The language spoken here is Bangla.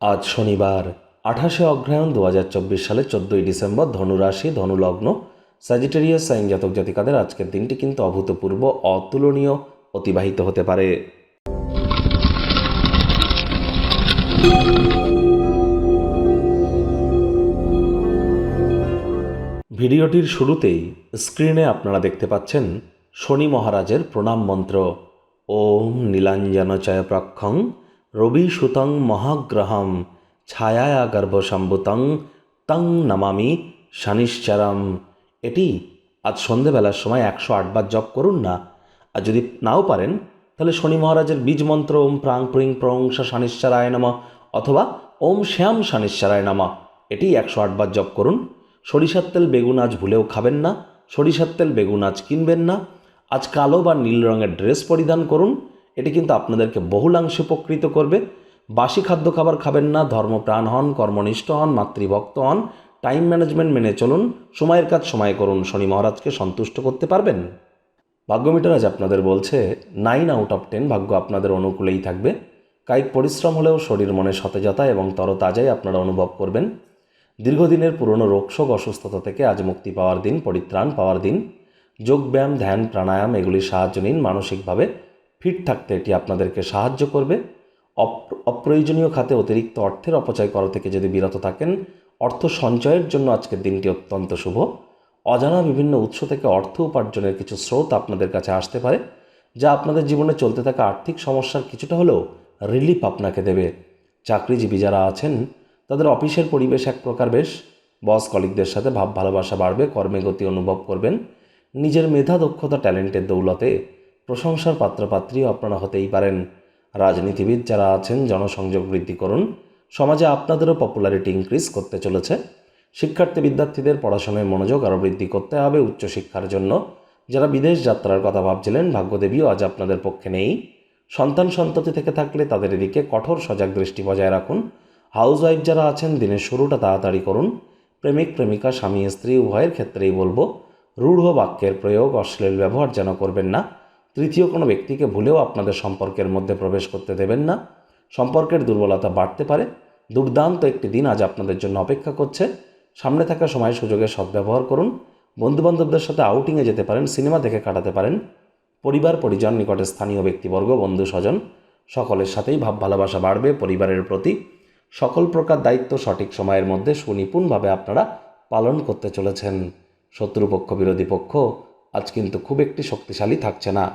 আজ শনিবার 28শে অগ্রহায়ণ 2024 সালের 14ই ডিসেম্বর, ধনুরাশি, ধনুলগ্ন, স্যাজিটেরিয়াস সাইন জাতক জাতিকাদের আজকের দিনটি কিন্তু অভূতপূর্ব, অতুলনীয় অতিবাহিত হতে পারে। ভিডিওটির শুরুতেই স্ক্রিনে আপনারা দেখতে পাচ্ছেন শনি মহারাজের প্রণাম মন্ত্র। ওম নীলাঞ্জনচয় প্রক্ষং রবি সুতং মহাগ্রহম ছায়া গর্ভসম্ভূতং তং নমামি শনিশ্চরম। এটি আজ সন্ধেবেলার সময় 108 বার জপ করুন না। আর যদি নাও পারেন তাহলে শনি মহারাজের বীজ মন্ত্র ওম প্রাং প্রিং প্রং শনিশ্চরায় নমঃ অথবা ওম শ্যাম শনিশ্চরায় নমঃ, এটি 108 বার জপ করুন। সরিষার তেল বেগুন আজ ভুলেও খাবেন না। সরিষার তেল বেগুন আজ কিনবেন না। আজ কালো বা নীল রঙের ড্রেস পরিধান করুন, এটি কিন্তু আপনাদেরকে বহুলাংশে উপকৃত করবে। বাসি খাদ্য খাবার খাবেন না। ধর্মপ্রাণ হন, কর্মনিষ্ঠ হন, মাতৃভক্ত হন, টাইম ম্যানেজমেন্ট মেনে চলুন, সময়ের কাজ সময় করুন। শনি মহারাজকে সন্তুষ্ট করতে পারবেন। ভাগ্যমিটার আজ আপনাদের বলছে 9/10 ভাগ্য আপনাদের অনুকূলেই থাকবে। কায়িক পরিশ্রম হলেও শরীর মনে সতেজতা এবং তরতাজাই আপনারা অনুভব করবেন। দীর্ঘদিনের পুরনো রোগশোক অসুস্থতা থেকে আজ মুক্তি পাওয়ার দিন, পরিত্রাণ পাওয়ার দিন। যোগব্যায়াম, ধ্যান, প্রাণায়াম এগুলির সাহায্য নিন। মানসিকভাবে ফিট থাকতে এটি আপনাদেরকে সাহায্য করবে। অপ্রয়োজনীয় খাতে অতিরিক্ত অর্থের অপচয় করা থেকে যদি বিরত থাকেন, অর্থ সঞ্চয়ের জন্য আজকের দিনটি অত্যন্ত শুভ। অজানা বিভিন্ন উৎস থেকে অর্থ উপার্জনের কিছু স্রোত আপনাদের কাছে আসতে পারে, যা আপনাদের জীবনে চলতে থাকা আর্থিক সমস্যার কিছুটা হলেও রিলিফ আপনাকে দেবে। চাকরিজীবী যারা আছেন তাদের অফিসের পরিবেশ এক প্রকার বেশ। বস কলিগদের সাথে ভাব ভালোবাসা বাড়বে, কর্মে গতি অনুভব করবেন। নিজের মেধা, দক্ষতা, ট্যালেন্টের দৌলতে প্রশংসার পাত্রপাত্রীও আপনারা হতেই পারেন। রাজনীতিবিদ যারা আছেন জনসংযোগ বৃদ্ধি করুন। সমাজে আপনাদেরও পপুলারিটি ইনক্রিজ করতে চলেছে। শিক্ষার্থী বিদ্যার্থীদের পড়াশোনায় মনোযোগ আরও বৃদ্ধি করতে হবে উচ্চশিক্ষার জন্য। যারা বিদেশ যাত্রার কথা ভাবছিলেন, ভাগ্যদেবীও আজ আপনাদের পক্ষে নেই। সন্তান সন্ততি থেকে থাকলে তাদের এদিকে কঠোর সজাগ দৃষ্টি বজায় রাখুন। হাউসওয়াইফ যারা আছেন দিনের শুরুটা তাড়াতাড়ি করুন। প্রেমিক প্রেমিকা, স্বামী স্ত্রী উভয়ের ক্ষেত্রেই বলবো রূঢ় বাক্যের প্রয়োগ, অশ্লীল ব্যবহার যেন করবেন না। তৃতীয় কোনো ব্যক্তিকে ভুলেও আপনাদের সম্পর্কের মধ্যে প্রবেশ করতে দেবেন না। সম্পর্কের দুর্বলতা বাড়তে পারে। দুর্দান্ত একটি দিন আজ আপনাদের জন্য অপেক্ষা করছে। সামনে থাকা সময় সুযোগের সদ্ব্যবহার করুন। বন্ধুবান্ধবদের সাথে আউটিংয়ে যেতে পারেন, সিনেমা দেখে কাটাতে পারেন। পরিবার পরিজন, নিকটে স্থানীয় ব্যক্তিবর্গ, বন্ধু স্বজন সকলের সাথেই ভাব ভালোবাসা বাড়বে। পরিবারের প্রতি সকল প্রকার দায়িত্ব সঠিক সময়ের মধ্যে সুনিপুণভাবে আপনারা পালন করতে চলেছেন। শত্রুপক্ষ, বিরোধী পক্ষ আজ কিন্তু খুব একটি শক্তিশালী থাকছে না।